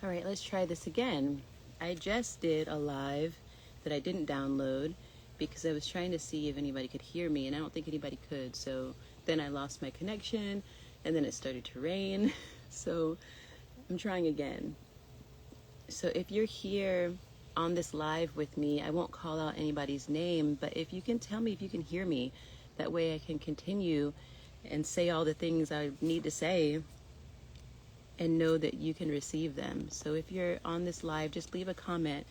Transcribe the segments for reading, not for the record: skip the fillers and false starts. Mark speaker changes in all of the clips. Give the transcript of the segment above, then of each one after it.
Speaker 1: All right, let's try this again. I just did a live that I didn't download because I was trying to see if anybody could hear me, and I don't think anybody could. So then I lost my connection, and then it started to rain. So I'm trying again. So if you're here on this live with me, I won't call out anybody's name, but if you can tell me if you can hear me, that way I can continue and say all the things I need to say and know that you can receive them. So if you're on this live, just leave a comment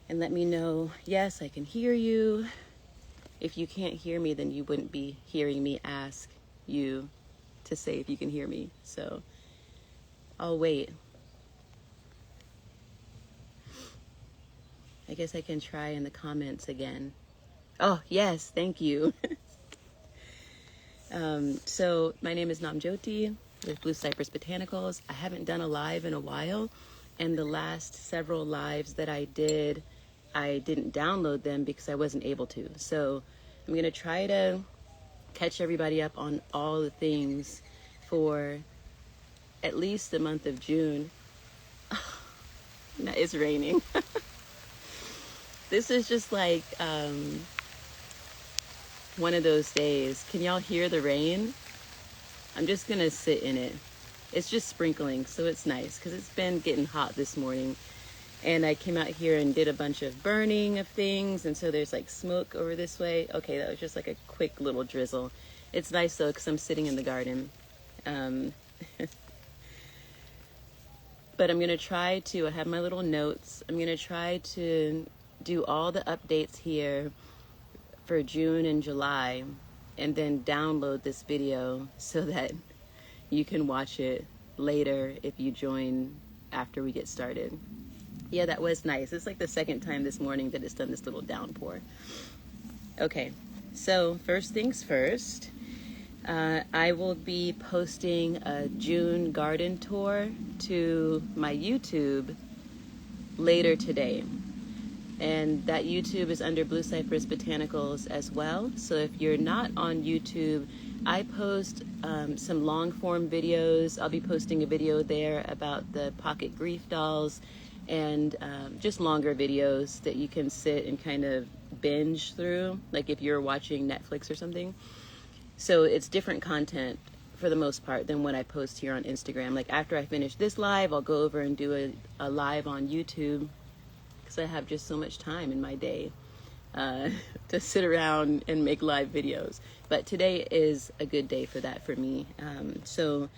Speaker 1: and let me know, yes, I can hear you. If you can't hear me, then you wouldn't be hearing me ask you to say if you can hear me. So I'll wait. I guess I can try in the comments again. Oh, yes, thank you. So my name is Namjoti with Blue Cypress Botanicals. I haven't done a live in a while, and the last several lives that I did, I didn't download them because I wasn't able to. So I'm going to try to catch everybody up on all the things for at least the month of June. It's raining. This is just like one of those days. Can y'all hear the rain? I'm just gonna sit in it. It's just sprinkling, so it's nice because it's been getting hot this morning. And I came out here and did a bunch of burning of things, and so there's like smoke over this way. Okay, that was just like a quick little drizzle. It's nice though because I'm sitting in the garden. But I'm gonna try to, I have my little notes. I'm gonna try to do all the updates here for June and July, and then download this video so that you can watch it later if you join after we get started. Yeah, that was nice. It's like the second time this morning that it's done this little downpour. Okay, so first things first, I will be posting a June garden tour to my YouTube later today. And that YouTube is under Blue Cypress Botanicals as well. So if you're not on YouTube, I post some long form videos. I'll be posting a video there about the pocket grief dolls, and just longer videos that you can sit and kind of binge through, like if you're watching Netflix or something. So it's different content for the most part than what I post here on Instagram. Like after I finish this live, I'll go over and do a live on YouTube, because I have just so much time in my day to sit around and make live videos. But today is a good day for that for me. So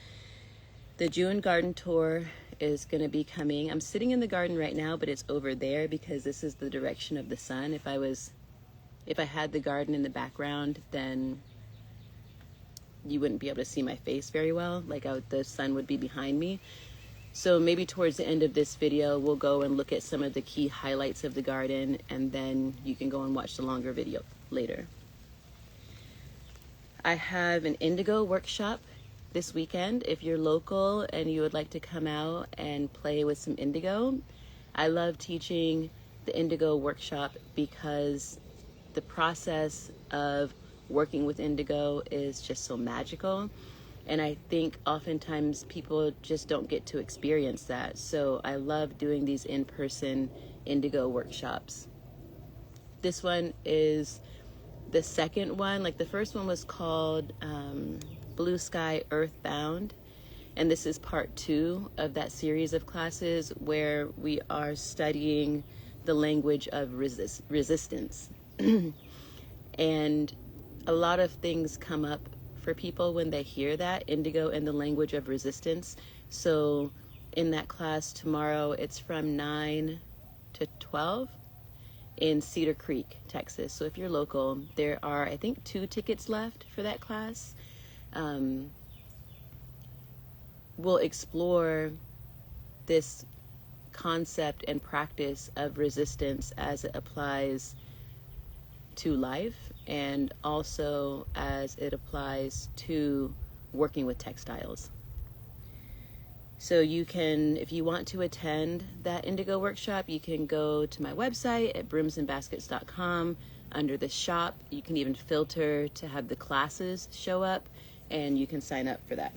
Speaker 1: the June garden tour is going to be coming. I'm sitting in the garden right now, but it's over there because this is the direction of the sun. If I had the garden in the background, then you wouldn't be able to see my face very well. Like the sun would be behind me. So maybe towards the end of this video, we'll go and look at some of the key highlights of the garden, and then you can go and watch the longer video later. I have an Indigo Workshop this weekend. If you're local and you would like to come out and play with some indigo, I love teaching the Indigo Workshop because the process of working with indigo is just so magical. And I think oftentimes people just don't get to experience that. So I love doing these in-person indigo workshops. This one is the second one. Like the first one was called Blue Sky Earthbound. And this is part 2 of that series of classes where we are studying the language of resistance. And a lot of things come up for people when they hear that, indigo and the language of resistance. So in that class tomorrow, it's from 9 to 12 in Cedar Creek, Texas. So if you're local, there are, I think, 2 tickets left for that class. We'll explore this concept and practice of resistance as it applies to life, and also as it applies to working with textiles. So you can, if you want to attend that Indigo Workshop, you can go to my website at brimsandbaskets.com. Under the shop, you can even filter to have the classes show up, and you can sign up for that.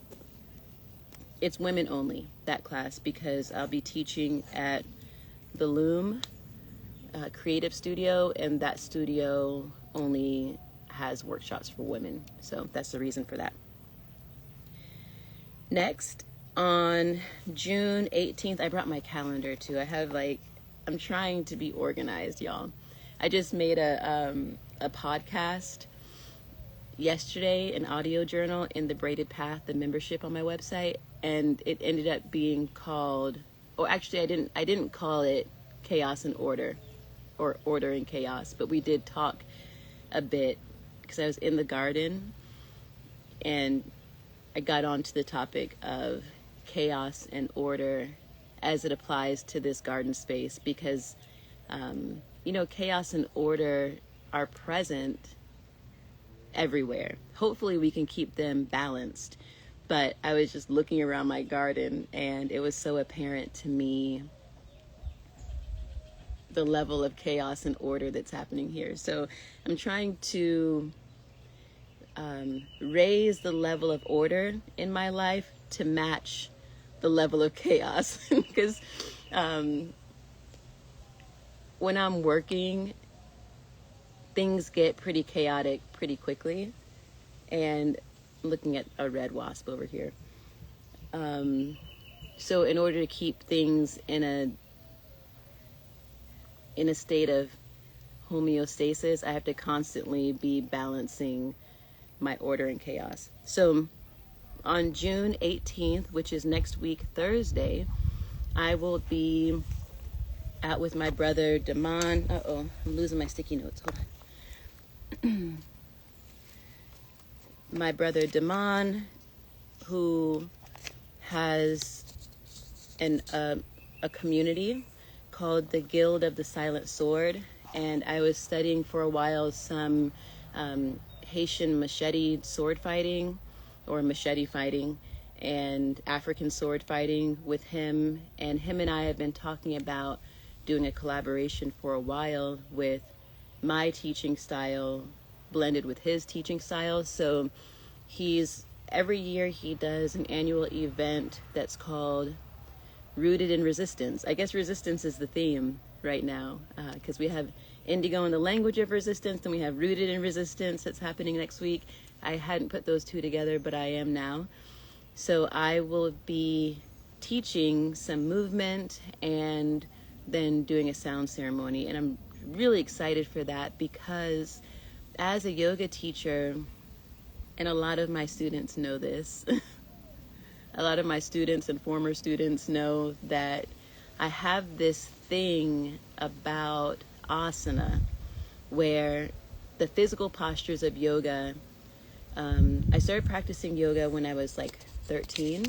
Speaker 1: it's women only, that class, because I'll be teaching at the Loom creative studio, and that studio only has workshops for women. So that's the reason for that. Next, on June 18th, I brought my calendar too. I'm trying to be organized, y'all. I just made a podcast yesterday, an audio journal in the Braided Path, the membership on my website, and it ended up being called, or actually I didn't call it Chaos and Order, or Order and Chaos, but we did talk a bit because I was in the garden and I got onto the topic of chaos and order as it applies to this garden space, because chaos and order are present everywhere. Hopefully we can keep them balanced, but I was just looking around my garden and it was so apparent to me the level of chaos and order that's happening here. So I'm trying to raise the level of order in my life to match the level of chaos, because when I'm working, things get pretty chaotic pretty quickly. And I'm looking at a red wasp over here. So in order to keep things in a state of homeostasis, I have to constantly be balancing my order and chaos. So on June 18th, which is next week, Thursday, I will be out with my brother Damon. I'm losing my sticky notes. Hold on. My brother Damon, who has a community called the Guild of the Silent Sword, and I was studying for a while some Haitian machete sword fighting, or machete fighting, and African sword fighting with him. And him and I have been talking about doing a collaboration for a while with my teaching style blended with his teaching style. So every year he does an annual event that's called Rooted in Resistance. I guess resistance is the theme right now, because we have Indigo in the language of resistance, and we have Rooted in Resistance that's happening next week. I hadn't put those two together, but I am now. So I will be teaching some movement and then doing a sound ceremony. And I'm really excited for that, because as a yoga teacher, and a lot of my students know this, a lot of my students and former students know that I have this thing about asana, where the physical postures of yoga, I started practicing yoga when I was like 13,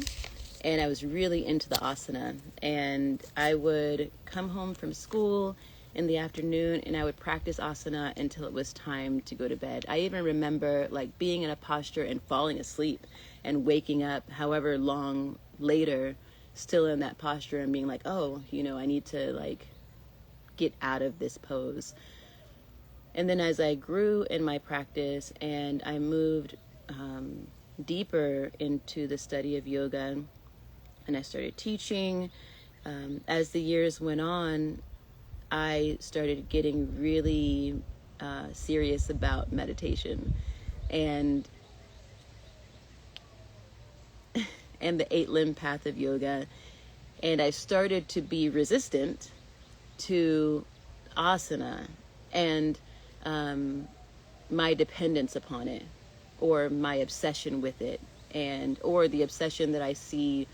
Speaker 1: and I was really into the asana. And I would come home from school in the afternoon and I would practice asana until it was time to go to bed. I even remember like being in a posture and falling asleep and waking up however long later, still in that posture, and being like, oh, I need to like get out of this pose. And then as I grew in my practice and I moved deeper into the study of yoga, and I started teaching, as the years went on, I started getting really serious about meditation and the 8-limb path of yoga. And I started to be resistant to asana and my dependence upon it, or my obsession with it, or the obsession that I see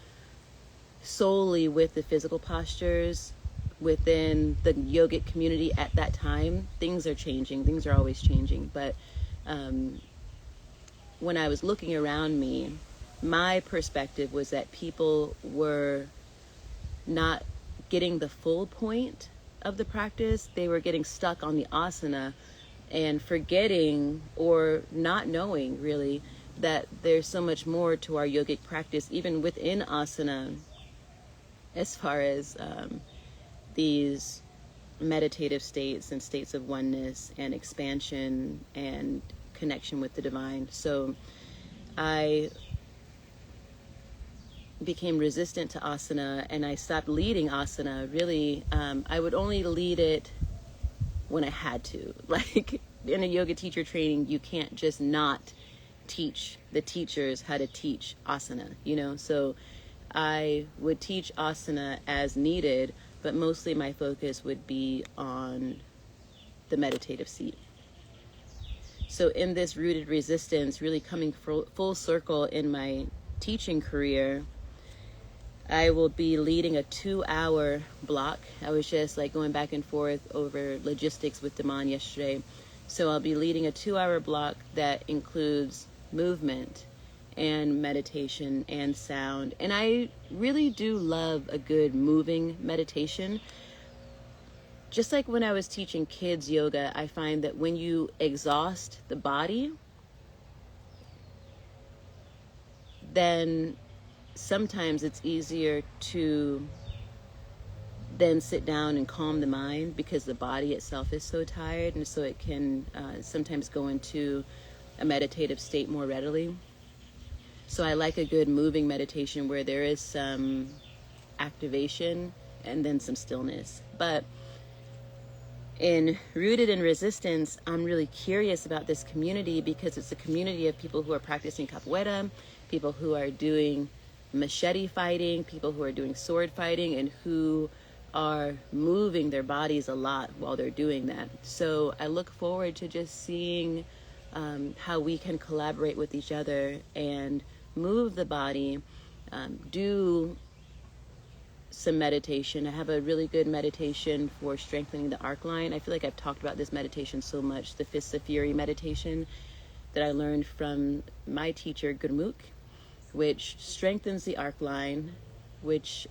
Speaker 1: solely with the physical postures within the yogic community at that time. Things are changing. Things are always changing. But when I was looking around me, my perspective was that people were not getting the full point of the practice. They were getting stuck on the asana and forgetting, or not knowing really, that there's so much more to our yogic practice, even within asana, as far as these meditative states and states of oneness and expansion and connection with the divine. So I became resistant to asana and I stopped leading asana, really, I would only lead it when I had to. Like in a yoga teacher training, you can't just not teach the teachers how to teach asana, you know? So I would teach asana as needed, but mostly my focus would be on the meditative seat. So in this rooted resistance, really coming full circle in my teaching career, I will be leading a 2-hour block. I was just like going back and forth over logistics with Daman yesterday. So I'll be leading a 2-hour block that includes movement and meditation and sound. And I really do love a good moving meditation. Just like when I was teaching kids yoga, I find that when you exhaust the body, then sometimes it's easier to then sit down and calm the mind because the body itself is so tired, and so it can sometimes go into a meditative state more readily. So I like a good moving meditation where there is some activation and then some stillness. But in Rooted in Resistance, I'm really curious about this community because it's a community of people who are practicing capoeira, people who are doing machete fighting, people who are doing sword fighting, and who are moving their bodies a lot while they're doing that. So I look forward to just seeing how we can collaborate with each other and move the body, do some meditation. I have a really good meditation for strengthening the arc line. I feel like I've talked about this meditation so much, the Fists of Fury meditation that I learned from my teacher, Gurmukh, which strengthens the arc line, which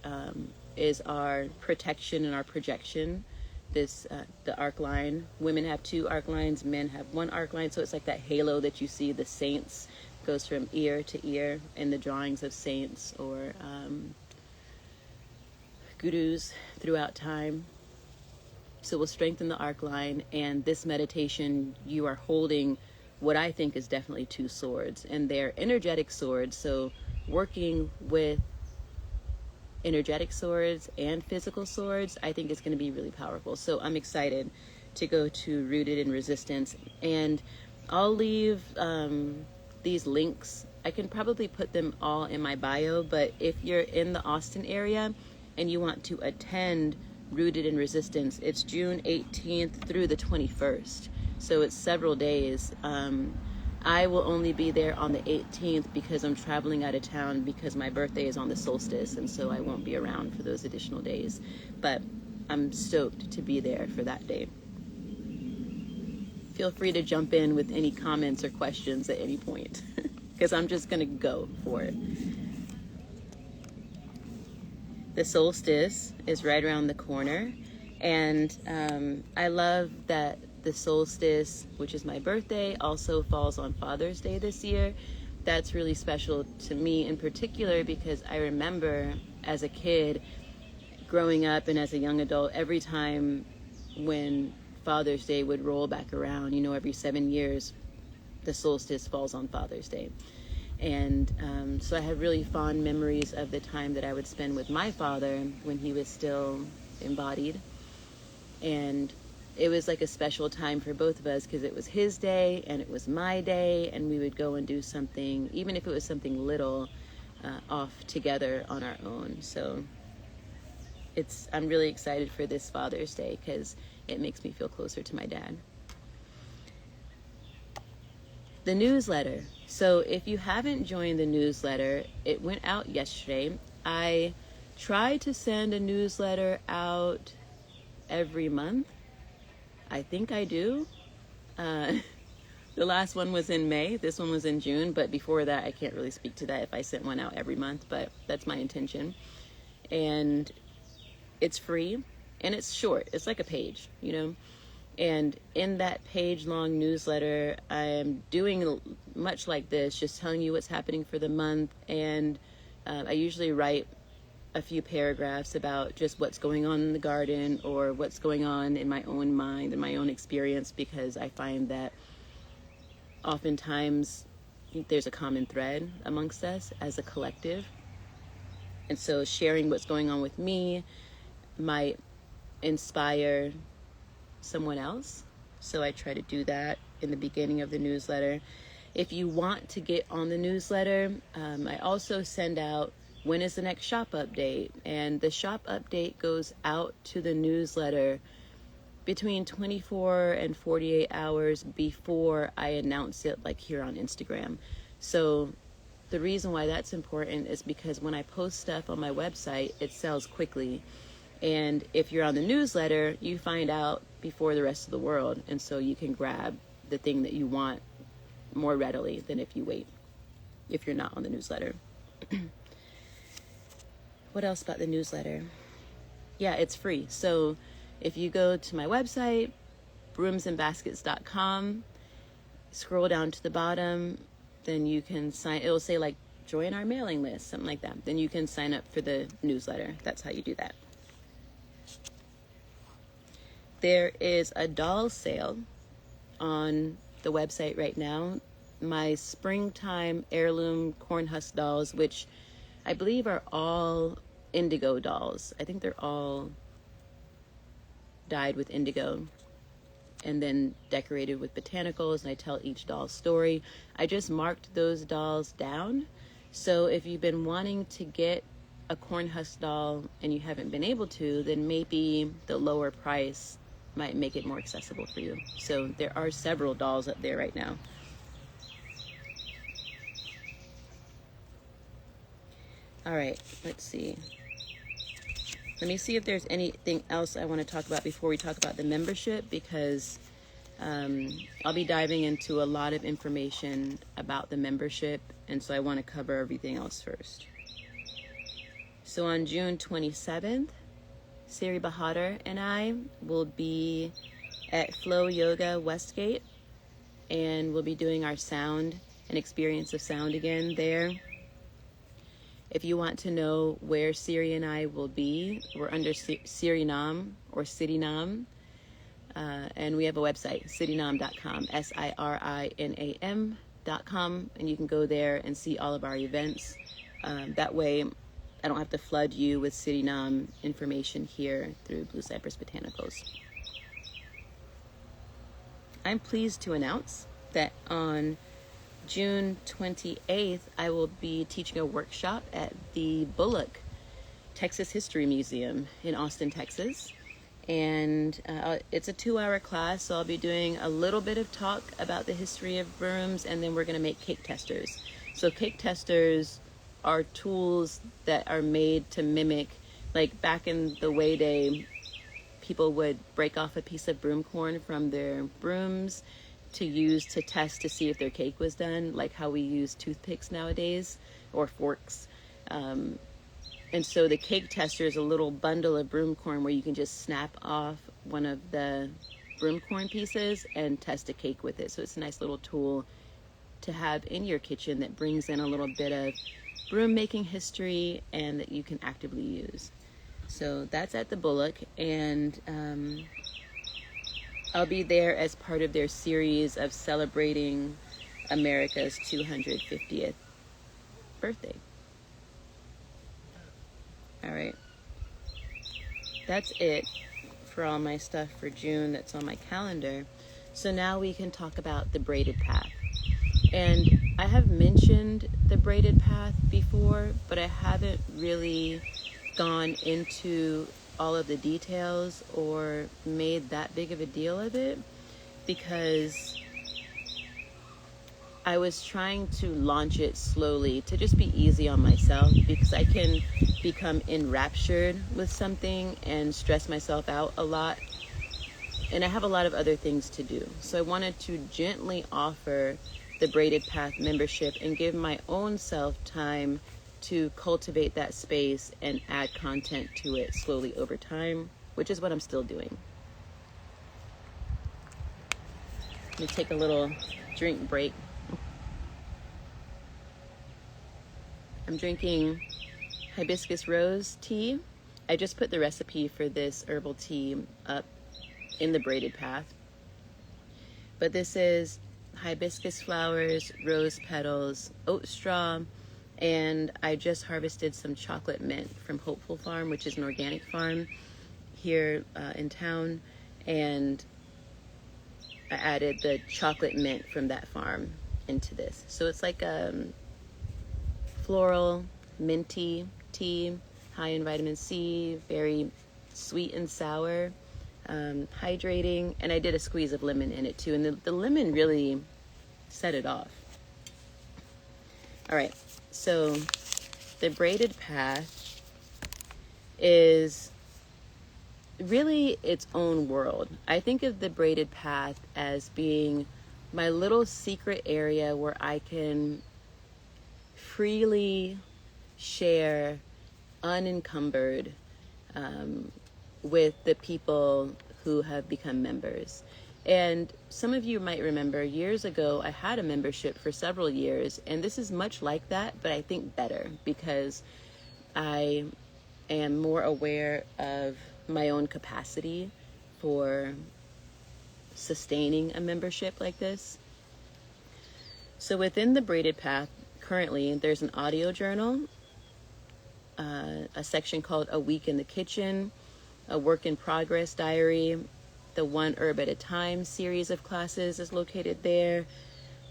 Speaker 1: is our protection and our projection. The arc line, women have 2 arc lines, men have 1 arc line, so it's like that halo that you see the saints, goes from ear to ear in the drawings of saints or gurus throughout time. So we'll strengthen the arc line, and this meditation, you are holding what I think is definitely 2 swords, and they're energetic swords. So working with energetic swords and physical swords, I think it's going to be really powerful. So I'm excited to go to Rooted in Resistance, and I'll leave these links. I can probably put them all in my bio, but if you're in the Austin area and you want to attend Rooted in Resistance, it's June 18th through the 21st. So it's several days. I will only be there on the 18th because I'm traveling out of town because my birthday is on the solstice, and so I won't be around for those additional days. But I'm stoked to be there for that day. Feel free to jump in with any comments or questions at any point because I'm just going to go for it. The solstice is right around the corner, and I love that the solstice, which is my birthday, also falls on Father's Day this year. That's really special to me in particular because I remember as a kid growing up and as a young adult, every time when Father's Day would roll back around, you know, every 7 years, the solstice falls on Father's Day. And so I have really fond memories of the time that I would spend with my father when he was still embodied. And it was like a special time for both of us because it was his day and it was my day, and we would go and do something, even if it was something little, off together on our own. So I'm really excited for this Father's Day because it makes me feel closer to my dad. The newsletter. So if you haven't joined the newsletter, it went out yesterday. I try to send a newsletter out every month. I think I do. The last one was in May. This one was in June. But before that, I can't really speak to that if I sent one out every month. But that's my intention. And it's free. And it's short. It's like a page, you know. And in that page-long newsletter, I'm doing much like this, just telling you what's happening for the month. And I usually write a few paragraphs about just what's going on in the garden or what's going on in my own mind and my own experience, because I find that oftentimes there's a common thread amongst us as a collective. And so sharing what's going on with me might inspire someone else. So I try to do that in the beginning of the newsletter. If you want to get on the newsletter, I also send out when is the next shop update. And the shop update goes out to the newsletter between 24 and 48 hours before I announce it, like here on Instagram. So the reason why that's important is because when I post stuff on my website, it sells quickly. And if you're on the newsletter, you find out before the rest of the world. And so you can grab the thing that you want more readily than if you wait, if you're not on the newsletter. What else about the newsletter? Yeah, it's free. So if you go to my website, broomsandbaskets.com, scroll down to the bottom, then you can sign. It'll say like join our mailing list, something like that. Then you can sign up for the newsletter. That's how you do that. There is a doll sale on the website right now. My springtime heirloom corn husk dolls, which I believe are all indigo dolls. I think they're all dyed with indigo and then decorated with botanicals, and I tell each doll's story. I just marked those dolls down. So if you've been wanting to get a corn husk doll and you haven't been able to, then maybe the lower price might make it more accessible for you. So there are several dolls up there right now. All right, let's see. Let me see if there's anything else I want to talk about before we talk about the membership, because I'll be diving into a lot of information about the membership, and so I want to cover everything else first. So on June 27th, Siri Bahadur and I will be at Flow Yoga Westgate, and we'll be doing our sound and experience of sound again there. If you want to know where Siri and I will be, we're under Sirinam or Sirinam, and we have a website, sirinam.com, sirinam.com, and you can go there and see all of our events. That way, I don't have to flood you with Sirinam information here through Blue Cypress Botanicals. I'm pleased to announce that on June 28th, I will be teaching a workshop at the Bullock Texas History Museum in Austin, Texas. And it's a 2-hour class, so I'll be doing a little bit of talk about the history of brooms, and then we're going to make cake testers. So cake testers are tools that are made to mimic, like back in the way people would break off a piece of broom corn from their brooms to use to test to see if their cake was done, like how we use toothpicks nowadays or forks. And so the cake tester is a little bundle of broom corn where you can just snap off one of the broom corn pieces and test a cake with it. So it's a nice little tool to have in your kitchen that brings in a little bit of broom making history and that you can actively use. So that's at the Bullock, and I'll be there as part of their series of celebrating America's 250th birthday. All right. That's it for all my stuff for June that's on my calendar. So now we can talk about the braided path. And I have mentioned the braided path before, but I haven't really gone into all of the details or made that big of a deal of it, because I was trying to launch it slowly to just be easy on myself, because I can become enraptured with something and stress myself out a lot, and I have a lot of other things to do. So I wanted to gently offer the Braided Path membership and give my own self time to cultivate that space and add content to it slowly over time, which is what I'm still doing. Let me take a little drink break. I'm drinking hibiscus rose tea. I just put the recipe for this herbal tea up in the Braided Path. But this is hibiscus flowers, rose petals, oat straw, And I just harvested some chocolate mint from Hopeful Farm, which is an organic farm here in town. And I added the chocolate mint from that farm into this. So it's like a floral, minty tea, high in vitamin C, very sweet and sour, hydrating. And I did a squeeze of lemon in it too. And the lemon really set it off. All right, so the braided path is really its own world. I think of the braided path as being my little secret area where I can freely share unencumbered with the people who have become members. And some of you might remember years ago, I had a membership for several years, and this is much like that, but I think better because I am more aware of my own capacity for sustaining a membership like this. So within the braided path, currently, there's an audio journal, a section called A Week in the Kitchen, a work in progress diary, the One Herb at a Time series of classes is located there,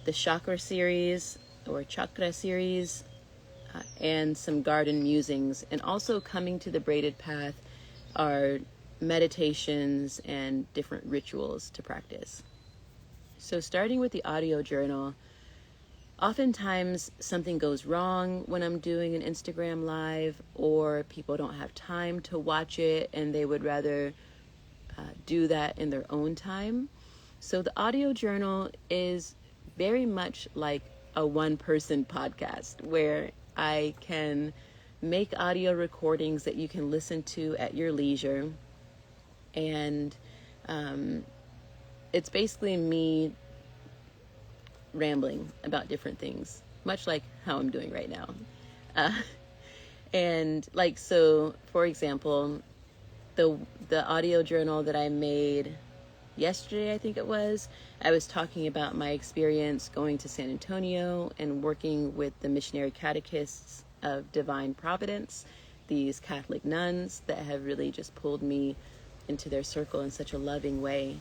Speaker 1: the chakra series, and some garden musings. And also coming to the braided path are meditations and different rituals to practice. So starting with the audio journal, oftentimes something goes wrong when I'm doing an Instagram live, or people don't have time to watch it and they would rather do that in their own time. So the audio journal is very much like a one-person podcast where I can make audio recordings that you can listen to at your leisure. And it's basically me rambling about different things, much like how I'm doing right now. And like, so for example, the audio journal that I made yesterday, I think it was, I was talking about my experience going to San Antonio and working with the missionary catechists of Divine Providence, these Catholic nuns that have really just pulled me into their circle in such a loving way.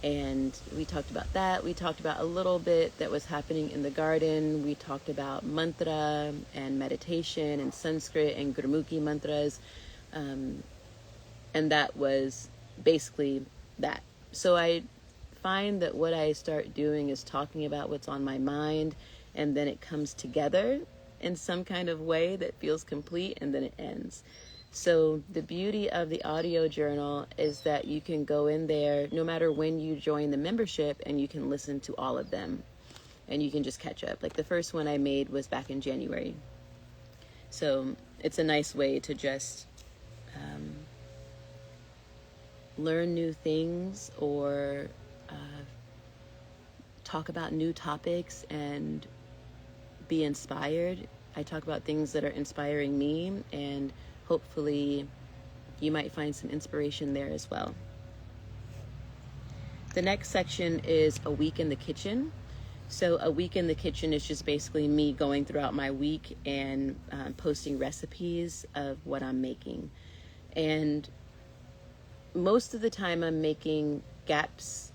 Speaker 1: And we talked about that. We talked about a little bit that was happening in the garden. We talked about mantra and meditation and Sanskrit and Gurmukhi mantras. And that was basically that. So I find that what I start doing is talking about what's on my mind, and then it comes together in some kind of way that feels complete, and then it ends. So the beauty of the audio journal is that you can go in there no matter when you join the membership, and you can listen to all of them and you can just catch up. Like the first one I made was back in January. So it's a nice way to just learn new things or talk about new topics and be inspired. I talk about things that are inspiring me, and hopefully you might find some inspiration there as well. The next section is A Week in the Kitchen. So A Week in the Kitchen is just basically me going throughout my week and posting recipes of what I'm making. And most of the time I'm making GAPS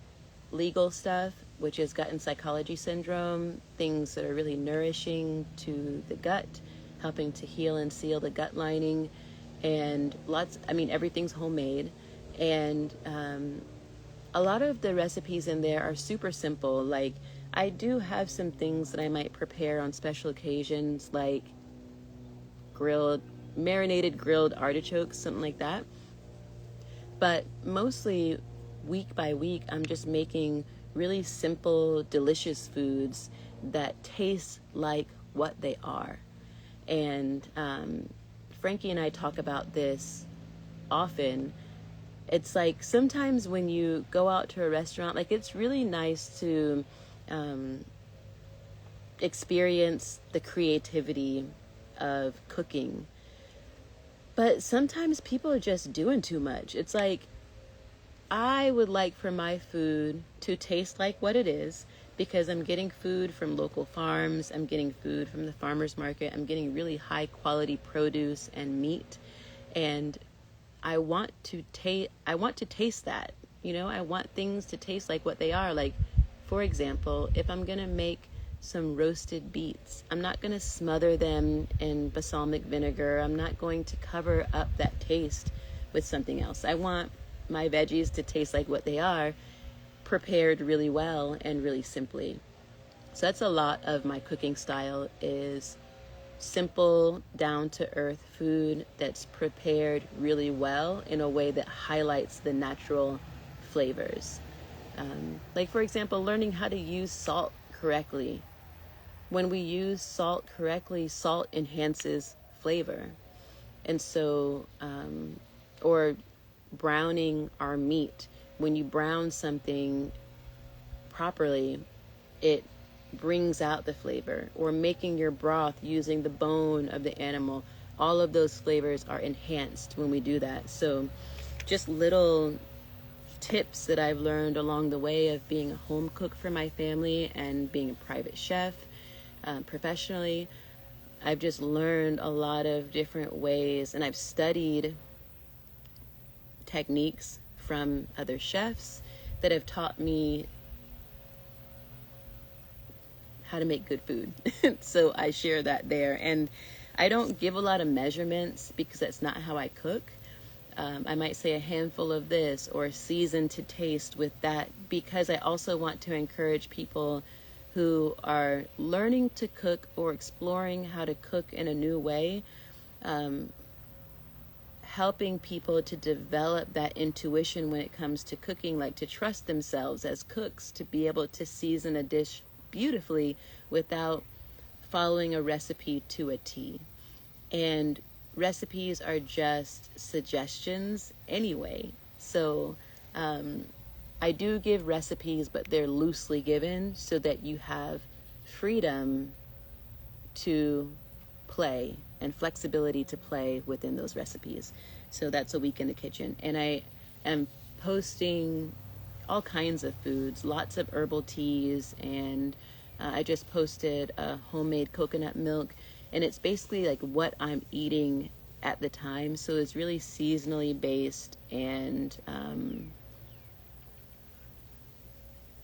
Speaker 1: legal stuff, which is gut and psychology syndrome, things that are really nourishing to the gut, helping to heal and seal the gut lining, and everything's homemade. And a lot of the recipes in there are super simple. Like I do have some things that I might prepare on special occasions, like marinated grilled artichokes, something like that. But mostly week by week, I'm just making really simple, delicious foods that taste like what they are. And Frankie and I talk about this often. It's like sometimes when you go out to a restaurant, like it's really nice to experience the creativity of cooking. But sometimes people are just doing too much. It's like, I would like for my food to taste like what it is, because I'm getting food from local farms, I'm getting food from the farmers market, I'm getting really high quality produce and meat, and I want to taste that. I want things to taste like what they are. Like, for example, if I'm going to make some roasted beets, I'm not going to smother them in balsamic vinegar. I'm not going to cover up that taste with something else. I want my veggies to taste like what they are, prepared really well and really simply. So that's a lot of my cooking style, is simple, down-to-earth food that's prepared really well in a way that highlights the natural flavors. Like, for example, learning how to use salt correctly. When we use salt correctly, salt enhances flavor. And so, or browning our meat. When you brown something properly, it brings out the flavor. Or making your broth using the bone of the animal. All of those flavors are enhanced when we do that. So just little tips that I've learned along the way of being a home cook for my family and being a private chef professionally. I've just learned a lot of different ways, and I've studied techniques from other chefs that have taught me how to make good food. So I share that there. And I don't give a lot of measurements because that's not how I cook. I might say a handful of this or season to taste with that, because I also want to encourage people who are learning to cook or exploring how to cook in a new way, helping people to develop that intuition when it comes to cooking, like to trust themselves as cooks, to be able to season a dish beautifully without following a recipe to a T. And recipes are just suggestions anyway. So I do give recipes, but they're loosely given so that you have freedom to play and flexibility to play within those recipes. So that's a week in the kitchen. And I am posting all kinds of foods, lots of herbal teas, and I just posted a homemade coconut milk. And it's basically like what I'm eating at the time. So it's really seasonally based and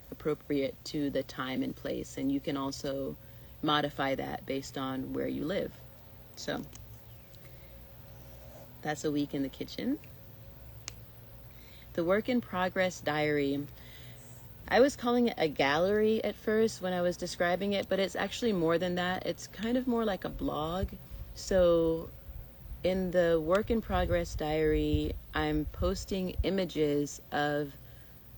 Speaker 1: appropriate to the time and place. And you can also modify that based on where you live. So that's a week in the kitchen. The work in progress diary. I was calling it a gallery at first when I was describing it, but it's actually more than that. It's kind of more like a blog. So in the work in progress diary, I'm posting images of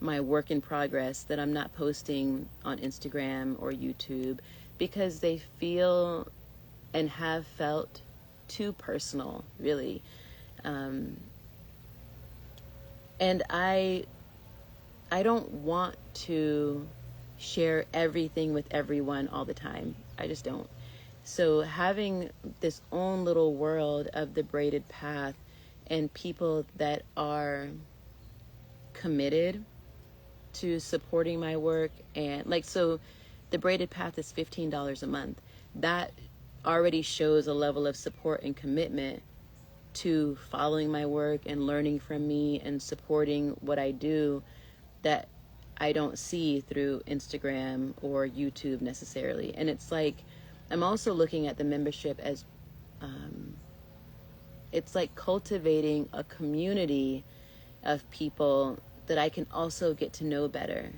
Speaker 1: my work in progress that I'm not posting on Instagram or YouTube because they feel and have felt too personal, really. And I don't want to share everything with everyone all the time. I just don't. So having this own little world of the braided path and people that are committed to supporting my work, and like, so the braided path is $15 a month. That already shows a level of support and commitment to following my work and learning from me and supporting what I do that I don't see through Instagram or YouTube necessarily. And it's like, I'm also looking at the membership as, it's like cultivating a community of people that I can also get to know better.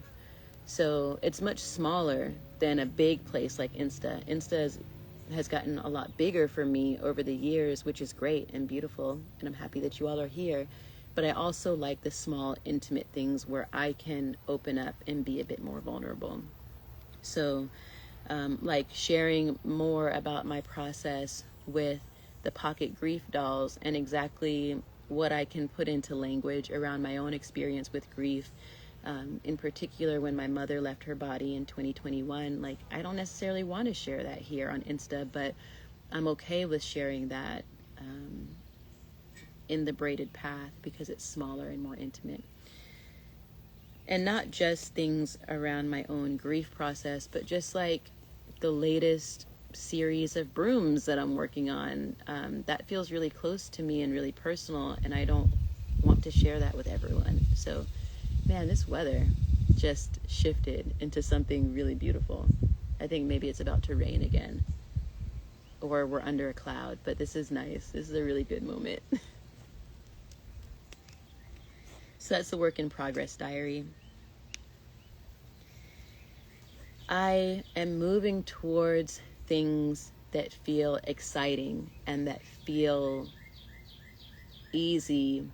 Speaker 1: So it's much smaller than a big place like Insta. Has gotten a lot bigger for me over the years, which is great and beautiful. And I'm happy that you all are here. But I also like the small, intimate things where I can open up and be a bit more vulnerable. So, like sharing more about my process with the pocket grief dolls and exactly what I can put into language around my own experience with grief. In particular, when my mother left her body in 2021, like, I don't necessarily want to share that here on Insta, but I'm okay with sharing that in the braided path because it's smaller and more intimate. And not just things around my own grief process, but just like the latest series of brooms that I'm working on. That feels really close to me and really personal, and I don't want to share that with everyone. So, man, this weather just shifted into something really beautiful. I think maybe it's about to rain again, or we're under a cloud, but this is nice. This is a really good moment. So that's the work in progress diary. I am moving towards things that feel exciting and that feel easy.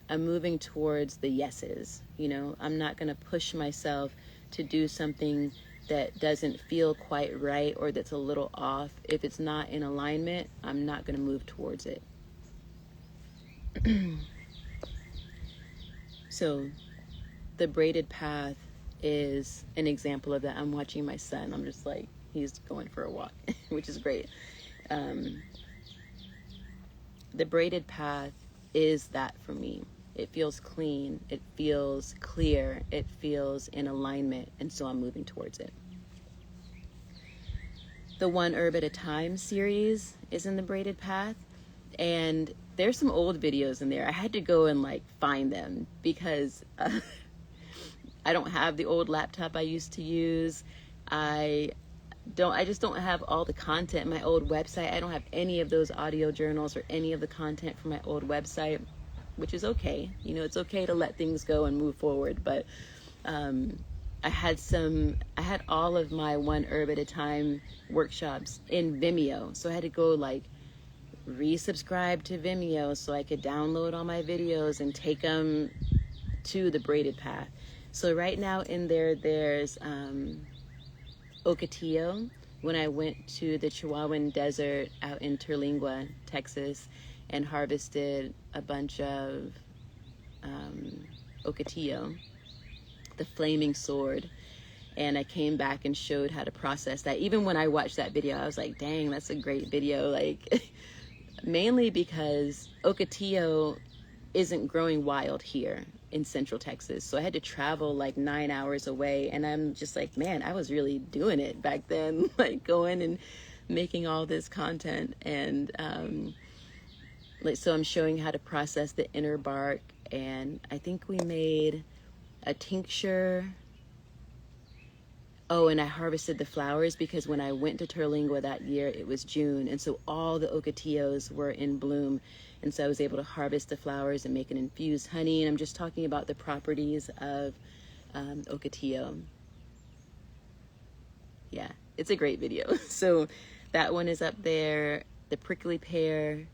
Speaker 1: I'm moving towards the yeses. You know, I'm not going to push myself to do something that doesn't feel quite right or that's a little off. If it's not in alignment, I'm not going to move towards it. So the braided path is an example of that. I'm watching my son. I'm just like, he's going for a walk, which is great. The braided path is that for me. It feels clean. It feels clear. It feels in alignment. And so I'm moving towards it. The One Herb at a Time series is in the braided path. And there's some old videos in there. I had to go and like find them because I don't have the old laptop I used to use. I just don't have all the content in my old website. I don't have any of those audio journals or any of the content from my old website, which is okay. You know, it's okay to let things go and move forward. But I had all of my One Herb at a Time workshops in Vimeo. So I had to go like resubscribe to Vimeo so I could download all my videos and take them to the braided path. So right now in there, there's Ocotillo. When I went to the Chihuahuan Desert out in Terlingua, Texas, and harvested a bunch of Ocotillo, the flaming sword, and I came back and showed how to process that. Even when I watched that video, I was like, dang, that's a great video. Like, mainly because Ocotillo isn't growing wild here in Central Texas. So I had to travel like 9 hours away. And I'm just like, man, I was really doing it back then, like going and making all this content. And so I'm showing how to process the inner bark. And I think we made a tincture. Oh, and I harvested the flowers because when I went to Terlingua that year, it was June. And so all the Ocotillos were in bloom. And so I was able to harvest the flowers and make an infused honey. And I'm just talking about the properties of Ocotillo. Yeah, it's a great video. So that one is up there. The prickly pear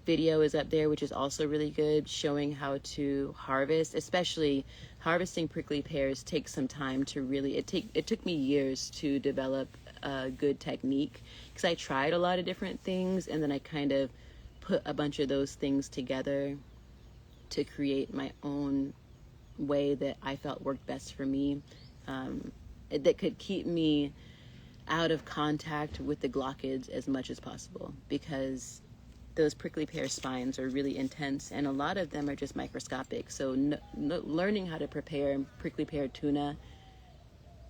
Speaker 1: video is up there, which is also really good, showing how to harvest. Especially harvesting prickly pears takes some time to really, it took me years to develop a good technique because I tried a lot of different things and then I kind of put a bunch of those things together to create my own way that I felt worked best for me, that could keep me out of contact with the glochids as much as possible, because those prickly pear spines are really intense and a lot of them are just microscopic. So learning how to prepare prickly pear tuna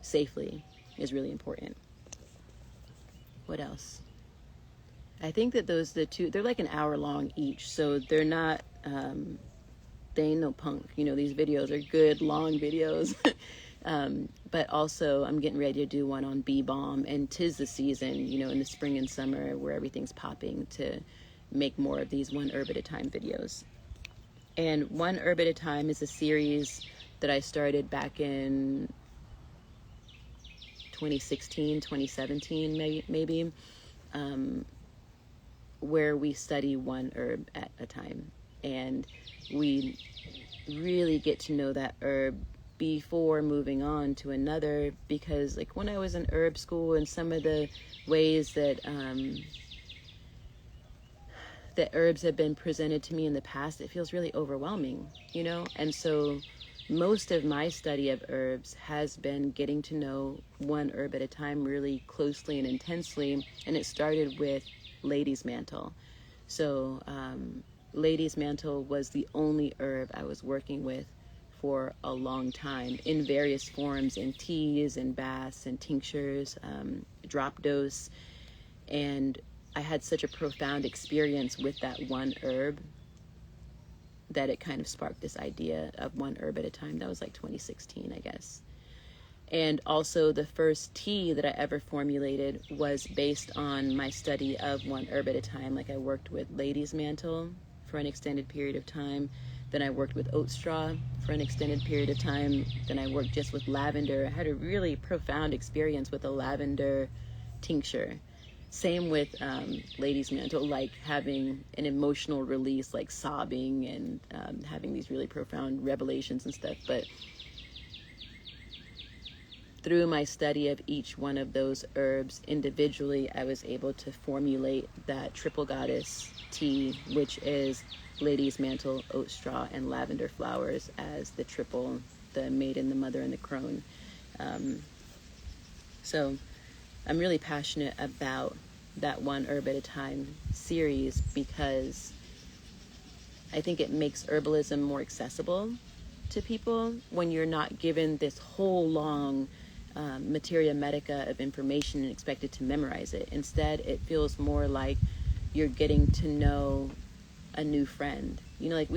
Speaker 1: safely is really important. What else? I think that the two, they're like an hour long each, so they're not, they ain't no punk. You know, these videos are good, long videos. But also I'm getting ready to do one on bee balm, and 'tis the season, you know, in the spring and summer where everything's popping, to make more of these One Herb at a Time videos. And One Herb at a Time is a series that I started back in 2016, 2017, maybe. Where we study one herb at a time, and we really get to know that herb before moving on to another. Because like when I was in herb school, and some of the ways that that herbs have been presented to me in the past, it feels really overwhelming, you know. And so most of my study of herbs has been getting to know one herb at a time really closely and intensely. And it started with Lady's Mantle. So Lady's Mantle was the only herb I was working with for a long time in various forms, in teas and baths and tinctures, drop dose. And I had such a profound experience with that one herb that it kind of sparked this idea of one herb at a time. That was like 2016, I guess. And also the first tea that I ever formulated was based on my study of one herb at a time. Like I worked with lady's mantle for an extended period of time. Then I worked with oat straw for an extended period of time. Then I worked just with lavender. I had a really profound experience with a lavender tincture. Same with lady's mantle, like having an emotional release, like sobbing and having these really profound revelations and stuff. But through my study of each one of those herbs individually, I was able to formulate that triple goddess tea, which is lady's mantle, oat straw, and lavender flowers as the triple, the maiden, the mother, and the crone. So I'm really passionate about that one herb at a time series because I think it makes herbalism more accessible to people when you're not given this whole long materia medica of information and expected to memorize it. Instead, it feels more like you're getting to know a new friend. You know, like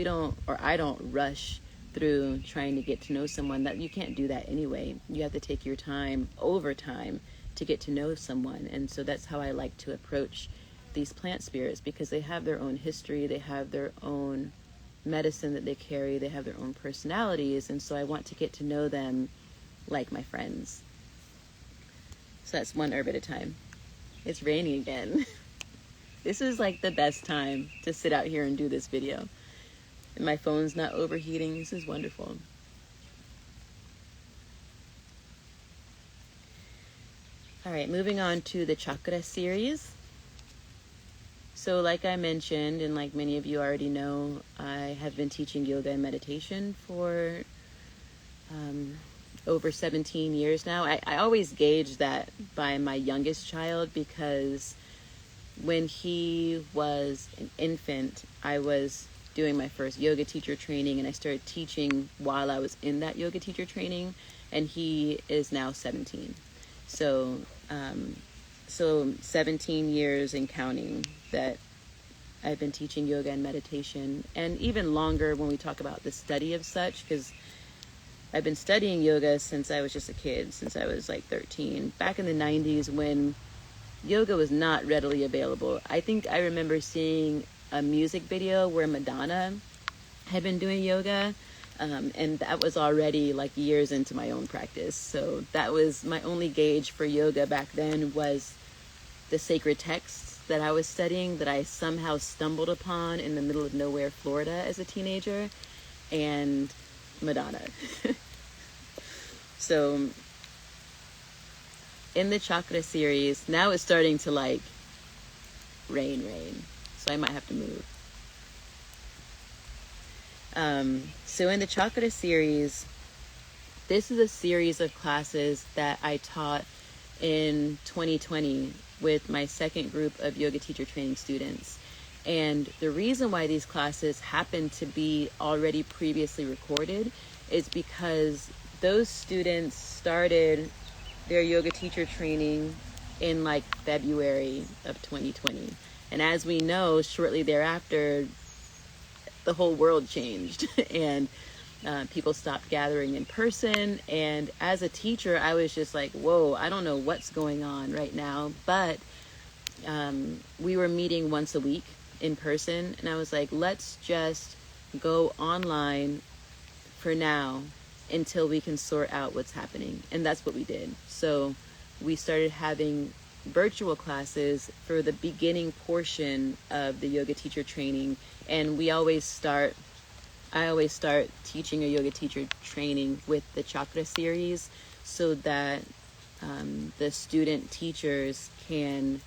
Speaker 1: I don't rush through trying to get to know someone. That you can't do that anyway. You have to take your time over time to get to know someone. And so that's how I like to approach these plant spirits, because they have their own history, they have their own medicine that they carry, they have their own personalities, and so I want to get to know them like my friends. So that's one herb at a time. It's raining again. This is like the best time to sit out here and do this video. And my phone's not overheating. This is wonderful. All right, moving on to the chakra series. So like I mentioned, and like many of you already know, I have been teaching yoga and meditation for over 17 years now. I always gauge that by my youngest child, because when he was an infant, I was doing my first yoga teacher training, and I started teaching while I was in that yoga teacher training, and he is now 17. So 17 years and counting that I've been teaching yoga and meditation, and even longer when we talk about the study of such, because I've been studying yoga since I was just a kid, since I was like 13. Back in the 90s when yoga was not readily available. I think I remember seeing a music video where Madonna had been doing yoga, and that was already like years into my own practice. So that was my only gauge for yoga back then, was the sacred texts that I was studying that I somehow stumbled upon in the middle of nowhere, Florida as a teenager, and Madonna. So in the chakra series, now it's starting to like rain, so I might have to move. So in the chakra series, this is a series of classes that I taught in 2020 with my second group of yoga teacher training students. And the reason why these classes happen to be already previously recorded is because those students started their yoga teacher training in like February of 2020. And as we know, shortly thereafter, the whole world changed and people stopped gathering in person. And as a teacher, I was just like, whoa, I don't know what's going on right now. But we were meeting once a week in person, and I was like, let's just go online for now until we can sort out what's happening. And that's what we did. So we started having virtual classes for the beginning portion of the yoga teacher training. And I always start teaching a yoga teacher training with the chakra series, so that the student teachers can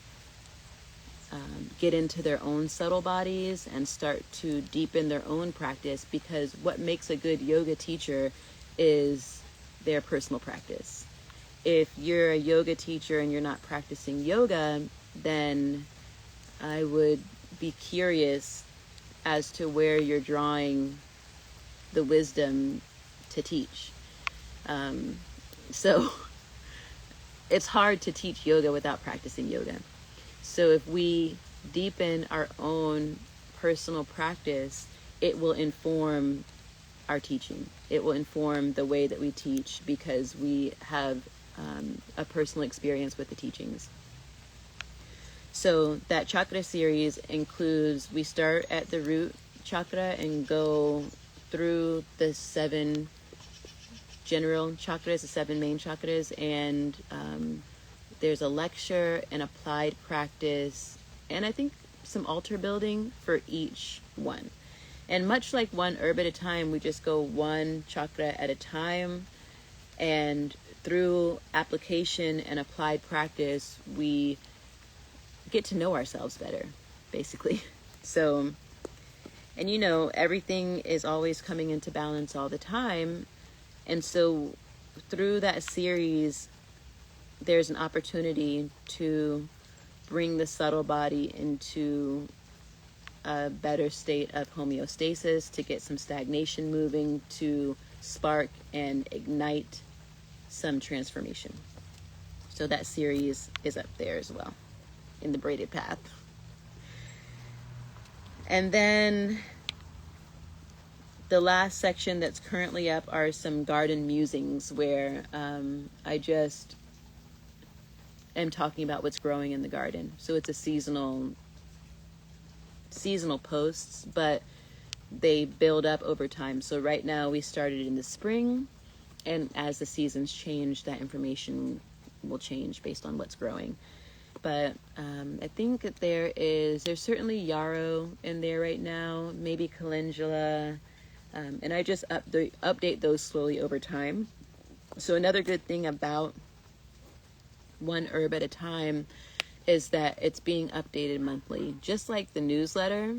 Speaker 1: get into their own subtle bodies and start to deepen their own practice, because what makes a good yoga teacher is their personal practice. If you're a yoga teacher and you're not practicing yoga, then I would be curious as to where you're drawing the wisdom to teach. So it's hard to teach yoga without practicing yoga. So if we deepen our own personal practice, it will inform our teaching. It will inform the way that we teach because we have a personal experience with the teachings. So that chakra series includes, we start at the root chakra and go through the 7 general chakras, the 7 main chakras, and there's a lecture, an applied practice, and I think some altar building for each one. And much like one herb at a time, we just go one chakra at a time, and through application and applied practice, we get to know ourselves better, basically. So, and you know, everything is always coming into balance all the time. And so through that series, there's an opportunity to bring the subtle body into a better state of homeostasis, to get some stagnation moving, to spark and ignite some transformation. So that series is up there as well in the Braided Path. And then the last section that's currently up are some garden musings where I just am talking about what's growing in the garden. So it's a seasonal posts, but they build up over time. So right now we started in the spring, and as the seasons change, that information will change based on what's growing. But I think that there's certainly yarrow in there right now, maybe calendula, and I just update those slowly over time. So another good thing about one herb at a time is that it's being updated monthly. Just like the newsletter,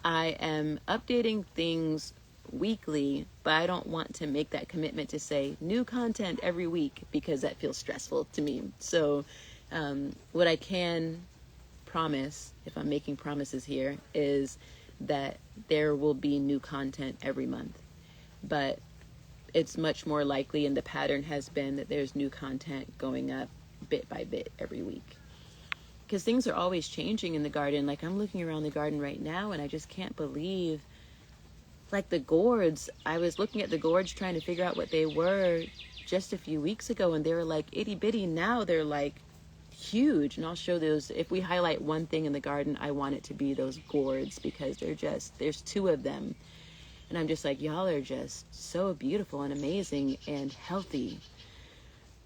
Speaker 1: I am updating things weekly, but I don't want to make that commitment to say new content every week because that feels stressful to me. So what I can promise, if I'm making promises here, is that there will be new content every month. But it's much more likely, and the pattern has been, that there's new content going up bit by bit every week. Because things are always changing in the garden. Like, I'm looking around the garden right now and I just can't believe, like, the gourds. I was looking at the gourds trying to figure out what they were just a few weeks ago, and they were like itty bitty. Now they're like huge. And I'll show those. If we highlight one thing in the garden, I want it to be those gourds, because there's 2 of them. And I'm just like, y'all are just so beautiful and amazing and healthy.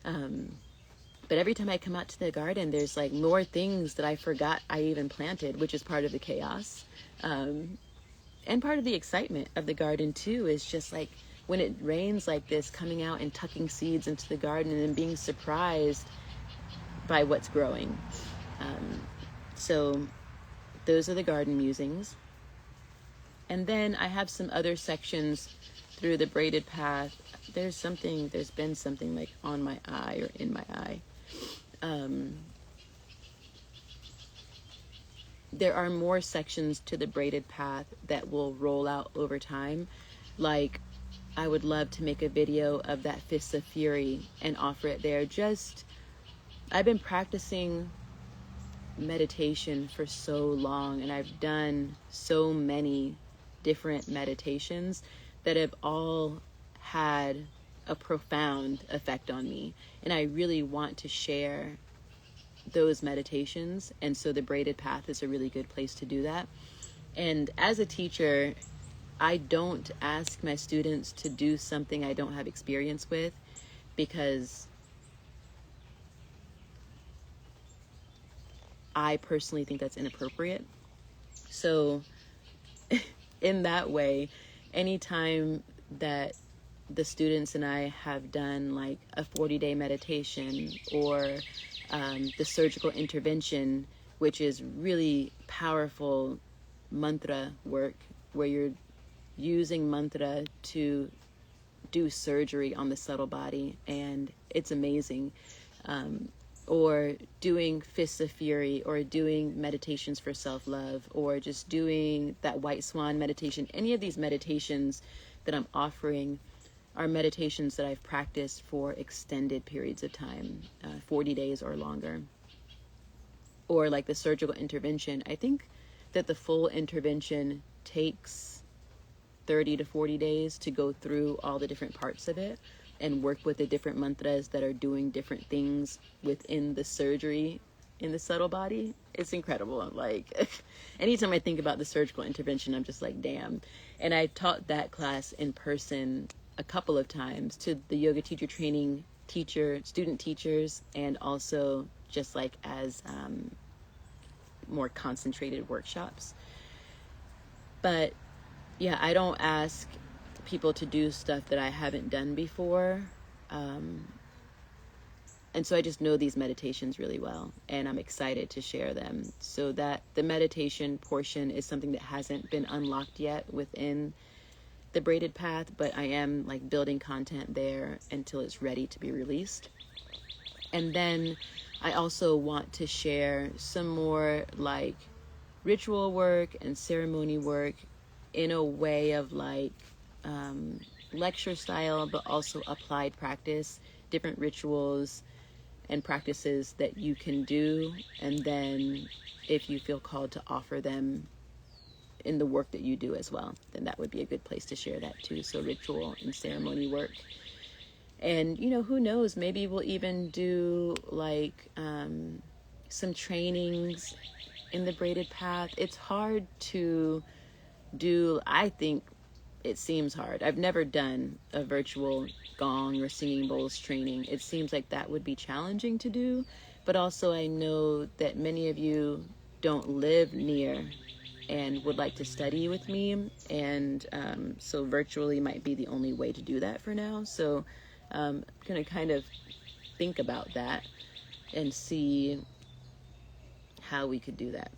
Speaker 1: But every time I come out to the garden, there's like more things that I forgot I even planted, which is part of the chaos. And part of the excitement of the garden too is just like when it rains like this, coming out and tucking seeds into the garden and then being surprised by what's growing. So those are the garden musings. And then I have some other sections through the Braided Path. There's been something like on my eye or in my eye. There are more sections to the Braided Path that will roll out over time. Like, I would love to make a video of that Fists of Fury and offer it there. I've been practicing meditation for so long, and I've done so many different meditations that have all had a profound effect on me. And I really want to share those meditations, and so the Braided Path is a really good place to do that. And as a teacher, I don't ask my students to do something I don't have experience with, because I personally think that's inappropriate. So in that way, anytime that the students and I have done like a 40-day meditation, or the surgical intervention, which is really powerful mantra work, where you're using mantra to do surgery on the subtle body, and it's amazing. Or doing Fists of Fury, or doing meditations for self-love, or just doing that White Swan meditation. Any of these meditations that I'm offering are meditations that I've practiced for extended periods of time, 40 days or longer. Or like the surgical intervention, I think that the full intervention takes 30 to 40 days to go through all the different parts of it and work with the different mantras that are doing different things within the surgery in the subtle body. It's incredible. Like, anytime I think about the surgical intervention, I'm just like, damn. And I taught that class in person a couple of times to the yoga teacher training student teachers, and also just like as more concentrated workshops. But yeah, I don't ask people to do stuff that I haven't done before. And so I just know these meditations really well, and I'm excited to share them. So that the meditation portion is something that hasn't been unlocked yet within the Braided path, but I am like building content there until it's ready to be released. And then I also want to share some more like ritual work and ceremony work in a way of like lecture style, but also applied practice, different rituals and practices that you can do. And then if you feel called to offer them in the work that you do as well, then that would be a good place to share that too. So ritual and ceremony work. And, you know, who knows, maybe we'll even do like some trainings in the Braided path. It's hard to do, I think it seems hard. I've never done a virtual gong or singing bowls training. It seems like that would be challenging to do, but also I know that many of you don't live near and would like to study with me, and so virtually might be the only way to do that for now. So I'm going to kind of think about that and see how we could do that.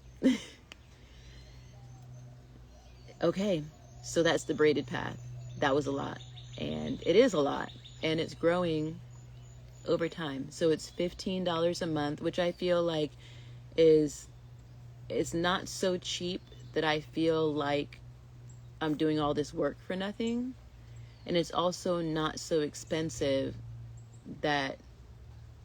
Speaker 1: Okay, so that's the Braided path. That was a lot, and it is a lot, and it's growing over time. So it's $15 a month, which I feel like it's not so cheap that I feel like I'm doing all this work for nothing. And it's also not so expensive that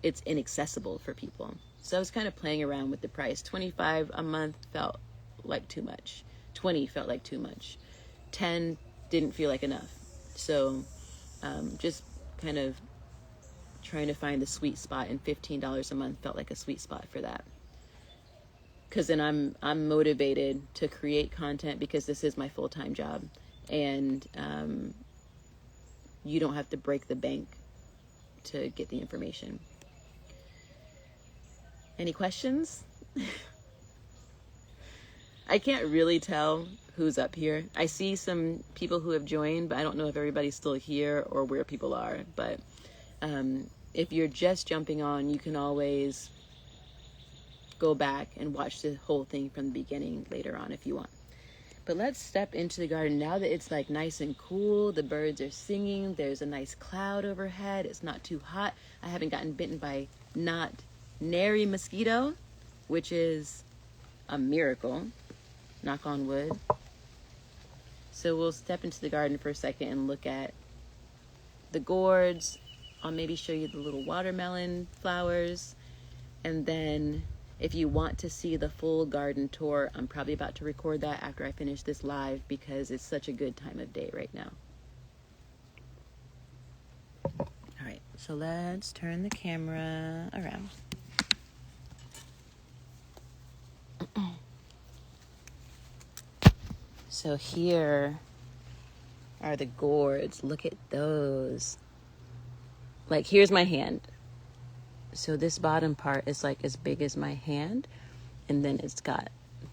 Speaker 1: it's inaccessible for people. So I was kind of playing around with the price. $25 a month felt like too much. $20 felt like too much. $10 didn't feel like enough. So just kind of trying to find the sweet spot, and $15 a month felt like a sweet spot for that. Because then I'm motivated to create content, because this is my full-time job, and you don't have to break the bank to get the information. Any questions? I can't really tell who's up here. I see some people who have joined, but I don't know if everybody's still here or where people are. But if you're just jumping on, you can always go back and watch the whole thing from the beginning later on if you want. But let's step into the garden now that it's like nice and cool. The birds are singing. There's a nice cloud overhead. It's not too hot. I haven't gotten bitten by not nary mosquito, which is a miracle. Knock on wood. So we'll step into the garden for a second and look at the gourds. I'll maybe show you the little watermelon flowers. And then if you want to see the full garden tour, I'm probably about to record that after I finish this live, because it's such a good time of day right now. All right, so let's turn the camera around. So here are the gourds. Look at those. Like, here's my hand. So this bottom part is like as big as my hand, and then it's got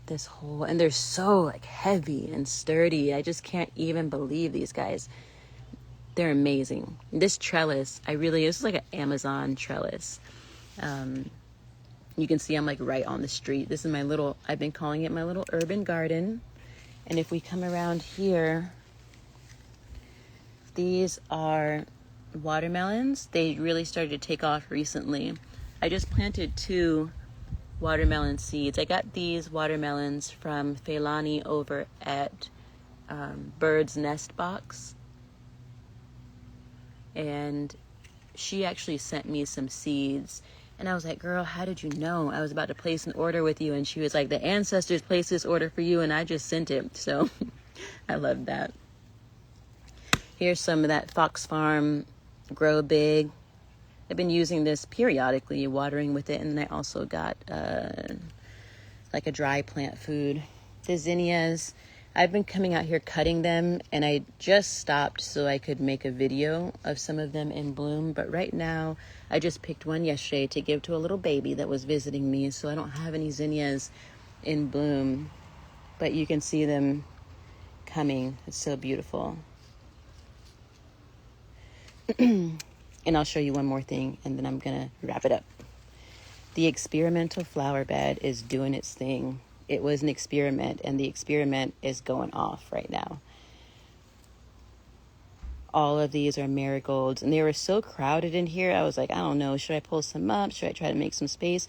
Speaker 1: this whole, and they're so like heavy and sturdy. I just can't even believe these guys. They're amazing. This trellis, this is like an Amazon trellis. You can see I'm like right on the street. This is my little, I've been calling it my little urban garden. And if we come around here, these are watermelons. They really started to take off recently. I just planted 2 watermelon seeds. I got these watermelons from Feilani over at Bird's Nest Box. and she actually sent me some seeds. And I was like, girl, how did you know? I was about to place an order with you. And she was like, the ancestors placed this order for you, and I just sent it. So I love that. Here's some of that Fox Farm Grow Big. I've been using this periodically, watering with it. And then I also got like a dry plant food. The zinnias, I've been coming out here cutting them, and I just stopped so I could make a video of some of them in bloom. But right now, I just picked one yesterday to give to a little baby that was visiting me, so I don't have any zinnias in bloom. But you can see them coming. It's so beautiful. And I'll show you one more thing, and then I'm gonna wrap it up. The experimental flower bed is doing its thing. It was an experiment, and the experiment is going off right now. All of these are marigolds, and they were so crowded in here. I was like, I don't know, should I pull some up? Should I try to make some space?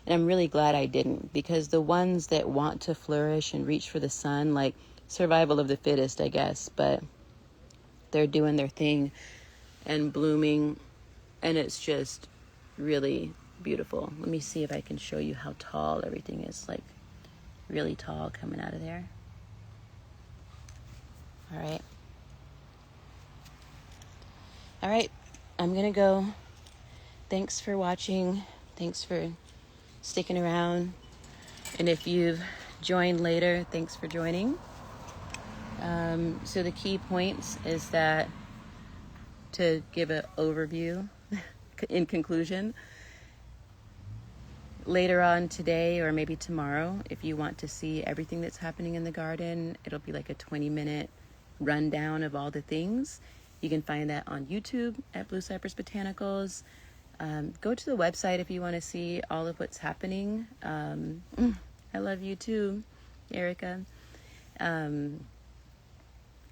Speaker 1: And I'm really glad I didn't, because the ones that want to flourish and reach for the sun, like survival of the fittest, I guess, but they're doing their thing and blooming, and it's just really beautiful. Let me see if I can show you how tall everything is, like really tall coming out of there. All right, I'm gonna go. Thanks for watching. Thanks for sticking around. And if you've joined later, thanks for joining. So the key points is that, to give an overview in conclusion, later on today or maybe tomorrow, if you want to see everything that's happening in the garden, it'll be like a 20-minute rundown of all the things. You can find that on YouTube at Blue Cypress Botanicals. Go to the website if you want to see all of what's happening. I love you too, Erica.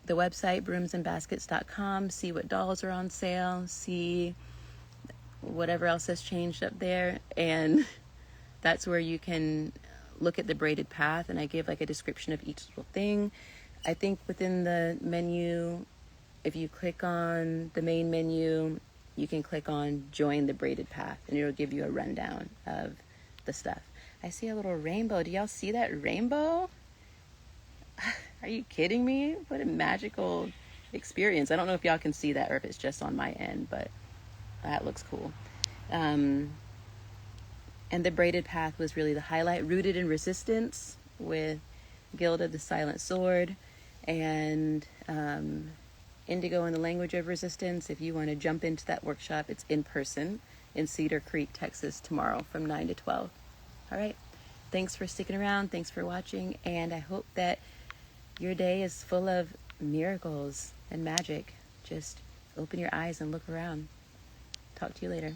Speaker 1: The website, broomsandbaskets.com. See what dolls are on sale. See whatever else has changed up there. And that's where you can look at the braided path, and I give like a description of each little thing. I think within the menu, if you click on the main menu, you can click on join the braided path, and it'll give you a rundown of the stuff. I see a little rainbow. Do y'all see that rainbow? Are you kidding me? What a magical experience. I don't know if y'all can see that or if it's just on my end, but that looks cool. And the braided path was really the highlight. Rooted in Resistance with Gilda the Silent Sword, and Indigo in the Language of Resistance. If you want to jump into that workshop, it's in person in Cedar Creek, Texas tomorrow from 9 to 12. All right. Thanks for sticking around. Thanks for watching. And I hope that your day is full of miracles and magic. Just open your eyes and look around. Talk to you later.